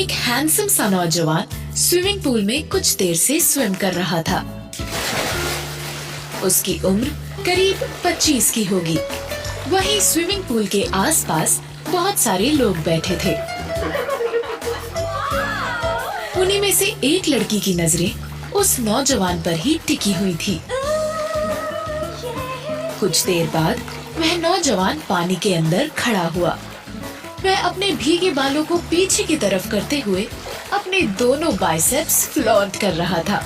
एक हैंडसम सा नौजवान स्विमिंग पूल में कुछ देर से स्विम कर रहा था। उसकी उम्र करीब 25 की होगी। वहीं स्विमिंग पूल के आसपास बहुत सारे लोग बैठे थे। उन्हीं में से एक लड़की की नजरें उस नौजवान पर ही टिकी हुई थी। कुछ देर बाद वह नौजवान पानी के अंदर खड़ा हुआ। वह अपने भीगे बालों को पीछे की तरफ करते हुए अपने दोनों बाइसेप्स फ्लॉन्ट कर रहा था।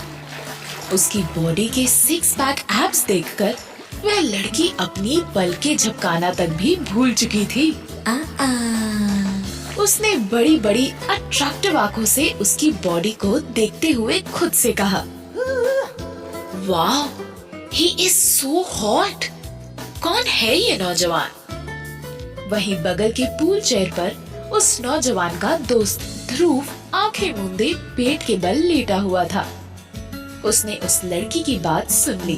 उसकी बॉडी के 6 पैक एब्स देखकर वह लड़की अपनी पलकें झपकाना तक भी भूल चुकी थी। उसने बड़ी बड़ी अट्रैक्टिव आंखों से उसकी बॉडी को देखते हुए खुद से कहा, वाह, ही इज सो हॉट। कौन है ये नौजवान? वहीं बगल के पूल चेयर पर उस नौजवान का दोस्त ध्रुव आंखें मूंदे पेट के बल लेटा हुआ था। उसने उस लड़की की बात सुन ली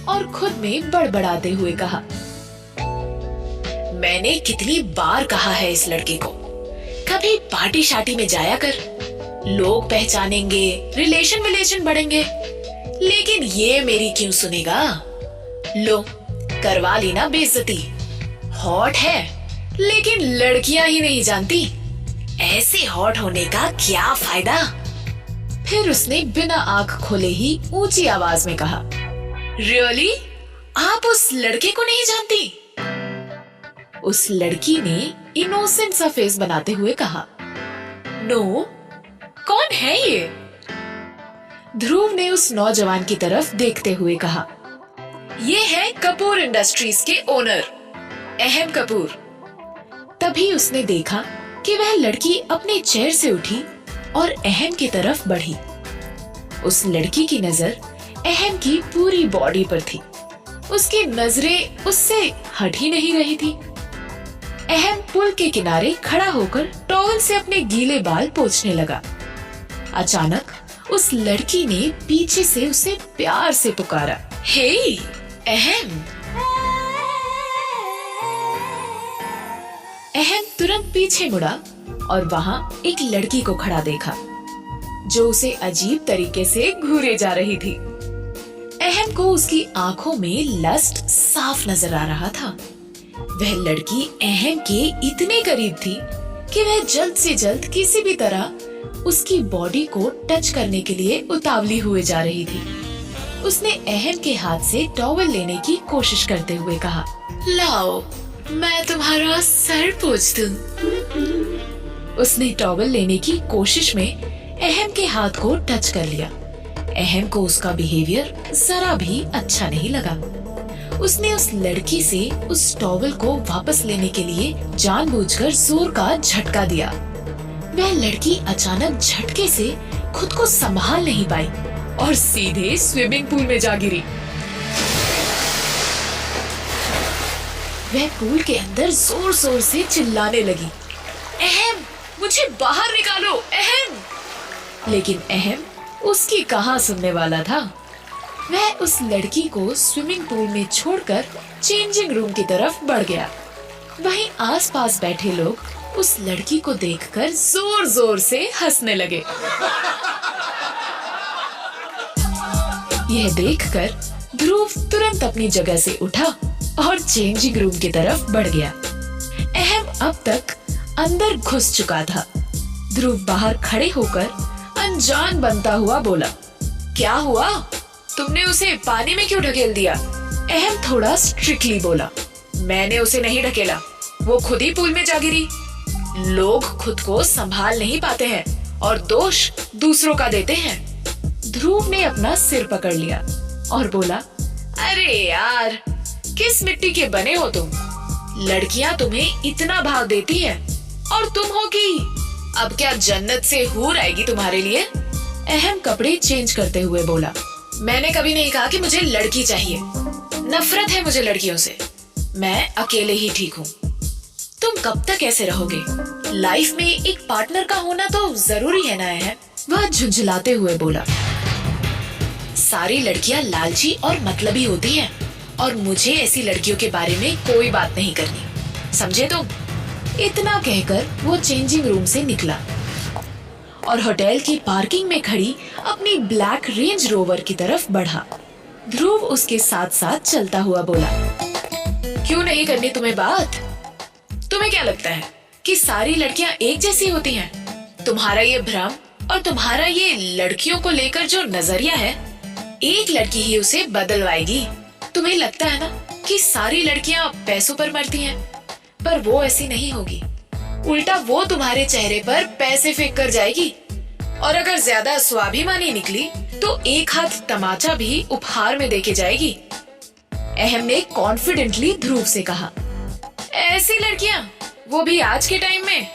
और खुद में बड़बड़ाते हुए कहा, मैंने कितनी बार कहा है इस लड़के को, कभी पार्टी शार्टी में जाया कर, लोग पहचानेंगे, रिलेशन बढ़ेंगे, लेकिन ये मेरी क्यों सुनेगा? लो, करवा ली ना बेइज्जती। हॉट है, लेकिन लड़कियां ही नहीं जानती। ऐसे हॉट होने का क्या फायदा? फिर उसने बिना आंख खोले ही ऊंची आवाज में कहा, रियली? आप उस लड़के को नहीं जानती? उस लड़की ने इनोसेंट सा फेस बनाते हुए कहा, नो, कौन है ये? ध्रुव ने उस नौजवान की तरफ देखते हुए कहा, ये है कपूर इंडस्ट्रीज के ओनर अहम कपूर। तभी उसने देखा कि वह लड़की अपने चेयर से उठी और अहम की तरफ बढ़ी। उस लड़की की नजर अहम की पूरी बॉडी पर थी। उसकी नजरें उससे हट ही नहीं रही थी। अहम पुल के किनारे खड़ा होकर टॉवल से अपने गीले बाल पोंछने लगा। अचानक उस लड़की ने पीछे से उसे प्यार से पुकारा, हे अहम। अहम तुरंत पीछे मुड़ा और वहाँ एक लड़की को खड़ा देखा जो उसे अजीब तरीके से घूरे जा रही थी। अहम को उसकी आंखों में लस्ट साफ नजर आ रहा था। वह लड़की अहम के इतने करीब थी कि वह जल्द से जल्द किसी भी तरह उसकी बॉडी को टच करने के लिए उतावली हुए जा रही थी। उसने अहम के हाथ से टॉवल लेने की कोशिश करते हुए कहा, लाओ, मैं तुम्हारा सर पोंछ दूं। उसने टॉवल लेने की कोशिश में अहम के हाथ को टच कर लिया। अहम को उसका बिहेवियर जरा भी अच्छा नहीं लगा। उसने उस लड़की से उस टॉवल को वापस लेने के लिए जानबूझकर जोर का झटका दिया। वह लड़की अचानक झटके से खुद को संभाल नहीं पाई और सीधे स्विमिंग पूल में जा गिरी। वह पूल के अंदर जोर जोर से चिल्लाने लगी, अहम, मुझे बाहर निकालो, अहम। लेकिन अहम उसकी कहाँ सुनने वाला था। वह उस लड़की को स्विमिंग पूल में छोड़कर चेंजिंग रूम की तरफ बढ़ गया। वहीं आसपास बैठे लोग उस लड़की को देखकर जोर जोर से हंसने लगे। यह देखकर ध्रुव तुरंत अपनी जगह से उठा और चेंजिंग रूम की तरफ बढ़ गया। अहम अब तक अंदर घुस चुका था। ध्रुव बाहर खड़े होकर अनजान बनता हुआ बोला, क्या हुआ? तुमने उसे पानी में क्यों ढकेल दिया? अहम थोड़ा स्ट्रिक्टली बोला, मैंने उसे नहीं ढकेला, वो खुद ही पूल में जा गिरी। लोग खुद को संभाल नहीं पाते हैं और दोष दूसरों का देते हैं। ध्रुव ने अपना सिर पकड़ लिया और बोला, अरे यार, किस मिट्टी के बने हो तुम? लड़कियां तुम्हें इतना भाव देती हैं और तुम हो कि अब क्या जन्नत से हूर आएगी तुम्हारे लिए? अहम कपड़े चेंज करते हुए बोला, मैंने कभी नहीं कहा कि मुझे लड़की चाहिए। नफरत है मुझे लड़कियों से। मैं अकेले ही ठीक हूँ। तुम कब तक ऐसे रहोगे? लाइफ में एक पार्टनर का होना तो जरूरी है ना अहम। वह झुंझलाते हुए बोला, सारी लड़कियां लालची और मतलबी होती हैं और मुझे ऐसी लड़कियों के बारे में कोई बात नहीं करनी, समझे तुम? इतना कहकर वो चेंजिंग रूम से निकला। और होटल की पार्किंग में खड़ी अपनी ब्लैक रेंज रोवर की तरफ बढ़ा। ध्रुव उसके साथ साथ चलता हुआ बोला, क्यों नहीं करनी तुम्हें बात? तुम्हें क्या लगता है कि सारी लड़कियां एक जैसी होती हैं? तुम्हारा ये भ्रम और तुम्हारा ये लड़कियों को लेकर जो नजरिया है, एक लड़की ही उसे बदलवाएगी। तुम्हें लगता है ना कि सारी लड़कियां पैसों पर मरती हैं, पर वो ऐसी नहीं होगी। उल्टा वो तुम्हारे चेहरे पर पैसे फेंक कर जाएगी, और अगर ज्यादा स्वाभिमानी निकली तो एक हाथ तमाचा भी उपहार में देके जाएगी। अहम ने कॉन्फिडेंटली ध्रुव से कहा, ऐसी लड़कियां, वो भी आज के टाइम में?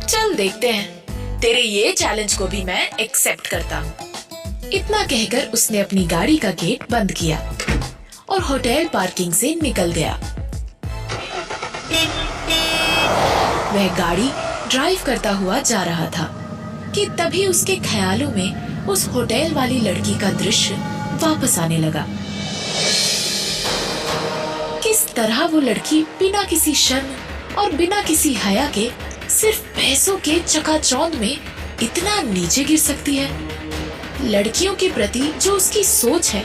चल देखते हैं, तेरे ये चैलेंज को भी मैं एक्सेप्ट करता हूँ। इतना कहकर उसने अपनी गाड़ी का गेट बंद किया और होटल पार्किंग से निकल गया। वह गाड़ी ड्राइव करता हुआ जा रहा था कि तभी उसके ख्यालों में उस होटल वाली लड़की का दृश्य वापस आने लगा। किस तरह वो लड़की बिना किसी शर्म और बिना किसी हया के सिर्फ पैसों के चकाचौंध में इतना नीचे गिर सकती है। लड़कियों के प्रति जो उसकी सोच है,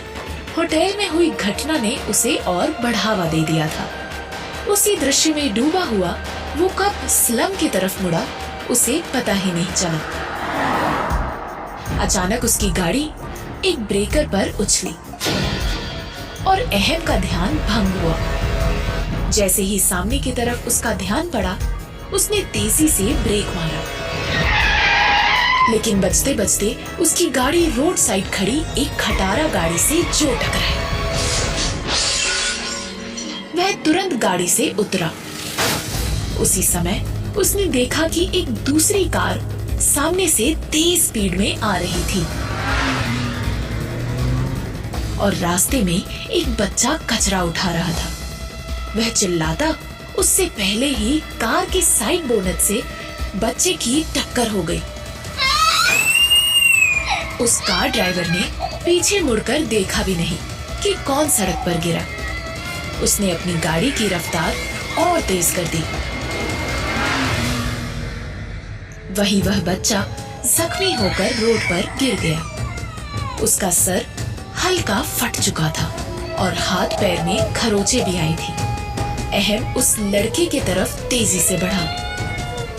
होटल में हुई घटना ने उसे और बढ़ावा दे दिया था। उसी दृश्य में डूबा हुआ वो कब स्लम की तरफ मुड़ा, उसे पता ही नहीं चला। अचानक उसकी गाड़ी एक ब्रेकर पर उछली और अहम का ध्यान भंग हुआ। जैसे ही सामने की तरफ उसका ध्यान पड़ा, उसने तेजी से ब्रेक मारा, लेकिन बचते बचते उसकी गाड़ी रोड साइड खड़ी एक खटारा गाड़ी से जो टकराई। वह तुरंत गाड़ी से उतरा। उसी समय उसने देखा कि एक दूसरी कार सामने से तेज स्पीड में आ रही थी और रास्ते में एक बच्चा कचरा उठा रहा था। वह चिल्लाता उससे पहले ही कार के साइड बोनट से बच्चे की टक्कर हो गई। उस कार ड्राइवर ने पीछे मुड़कर देखा भी नहीं कि कौन सड़क पर गिरा। उसने अपनी गाड़ी की रफ्तार और तेज कर दी। वही वह बच्चा जख्मी होकर रोड पर गिर गया। उसका सर हल्का फट चुका था और हाथ पैर में खरोंचे भी आई थी। अहम उस लड़के की तरफ तेजी से बढ़ा।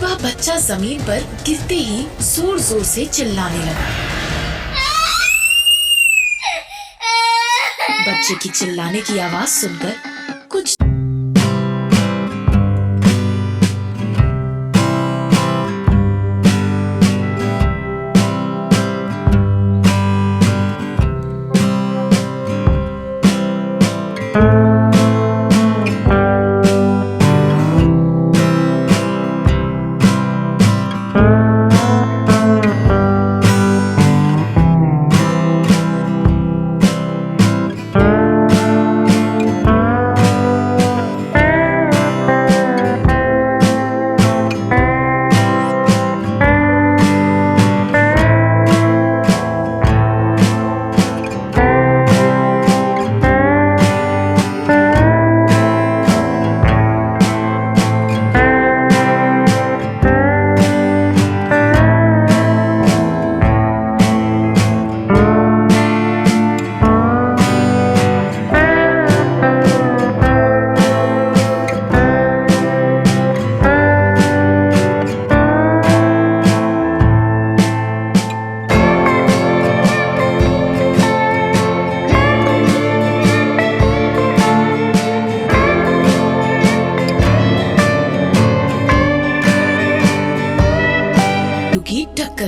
वह बच्चा जमीन पर गिरते ही जोर जोर से चिल्लाने लगा। बच्चे की चिल्लाने की आवाज सुनकर कुछ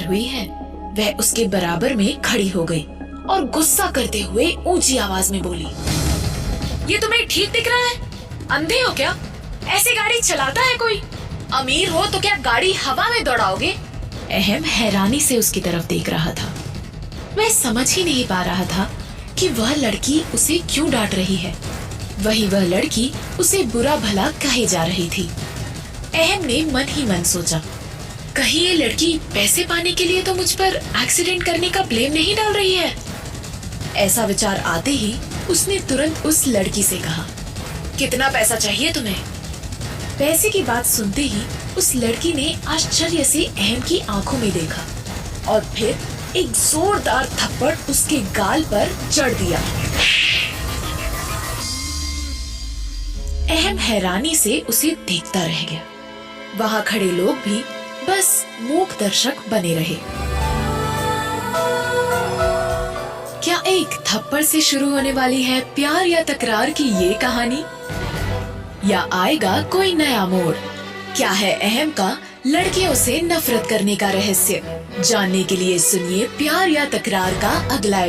हुई है। वह उसके बराबर में खड़ी हो गई और गुस्सा करते हुए ऊंची आवाज में बोली, ये तुम्हें ठीक दिख रहा है? अंधे हो क्या? ऐसी गाड़ी चलाता है कोई? अमीर हो तो क्या गाड़ी हवा में दौड़ाओगे? अहम हैरानी से उसकी तरफ देख रहा था। वह समझ ही नहीं पा रहा था कि वह लड़की उसे क्यों डांट रही है। वही वह लड़की उसे बुरा भला कहे जा रही थी। अहम ने मन ही मन सोचा, कहीं ये लड़की पैसे पाने के लिए तो मुझ पर एक्सीडेंट करने का ब्लेम नहीं डाल रही है। ऐसा विचार आते ही उसने तुरंत उस लड़की से कहा, कितना पैसा चाहिए तुम्हें? पैसे की बात सुनते ही उस लड़की ने आश्चर्य से अहम की आंखों में देखा और फिर एक जोरदार थप्पड़ उसके गाल पर जड़ दिया। अहम हैरानी से उसे देखता रह गया। वहां खड़े लोग भी बस मूक दर्शक बने रहे। क्या एक थप्पड़ से शुरू होने वाली है प्यार या तकरार की ये कहानी, या आएगा कोई नया मोड़? क्या है अहम का लड़कियों से नफरत करने का रहस्य? जानने के लिए सुनिए प्यार या तकरार का अगला